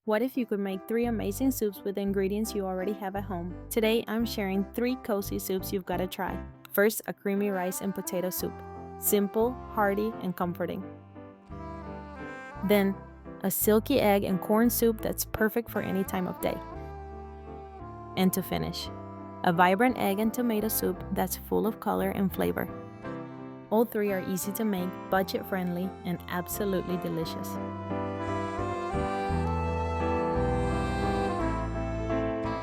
What if you could make 3 amazing soups with the ingredients you already have at home? Today, I'm sharing 3 cozy soups you've got to try. First, a creamy rice and potato soup. Simple, hearty, and comforting. Then, a silky egg and corn soup that's perfect for any time of day. And to finish, a vibrant egg and tomato soup that's full of color and flavor. All 3 are easy to make, budget-friendly, and absolutely delicious.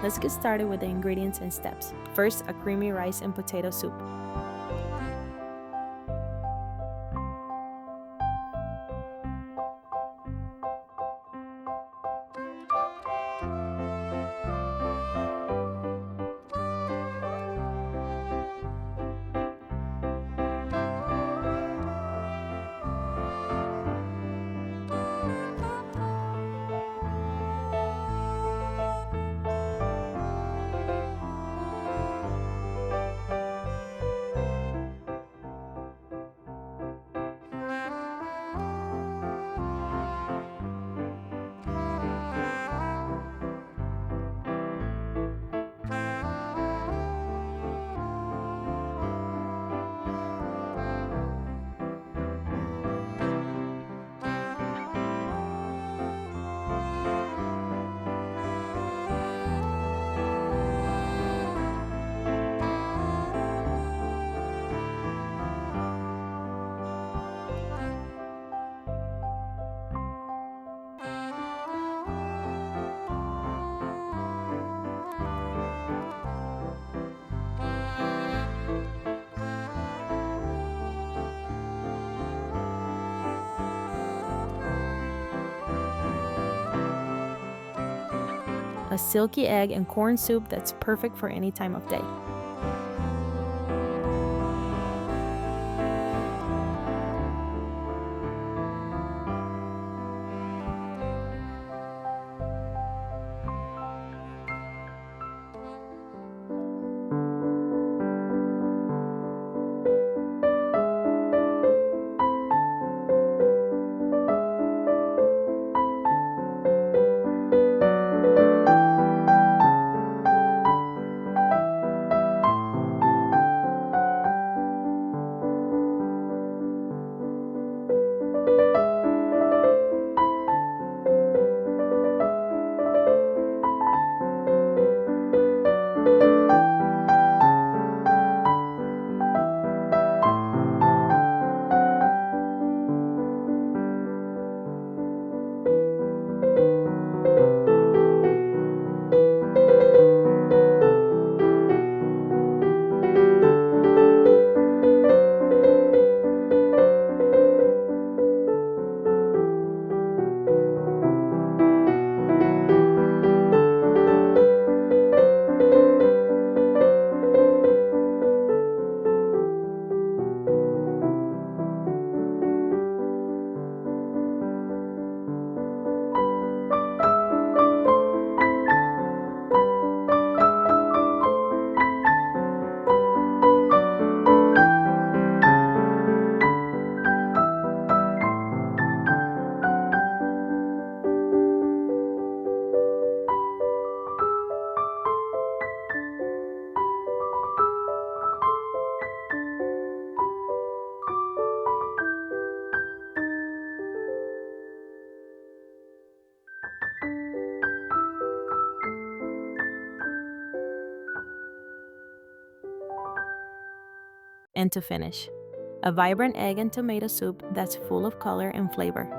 Let's get started with the ingredients and steps. First, a creamy rice and potato soup. A silky egg and corn soup that's perfect for any time of day. And to finish, a vibrant egg and tomato soup that's full of color and flavor.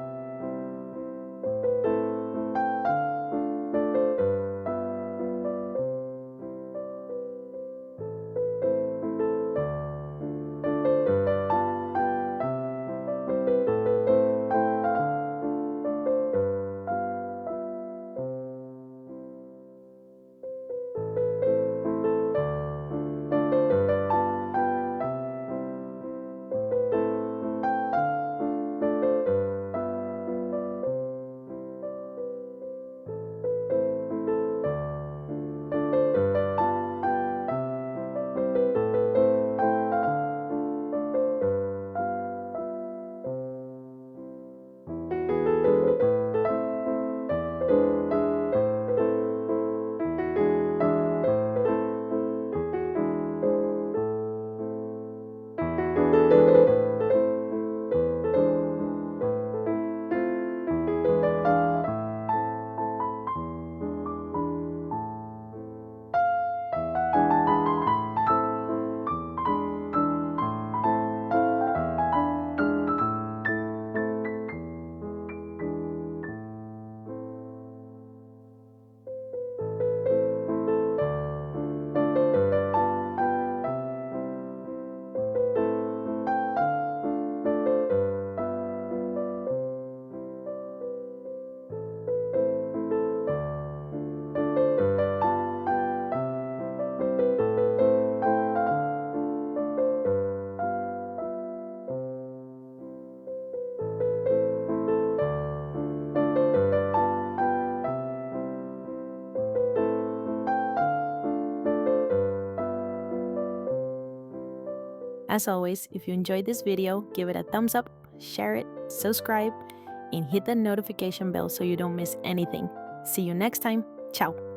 As always, if you enjoyed this video, give it a thumbs up, share it, subscribe, and hit the notification bell so you don't miss anything. See you next time. Ciao!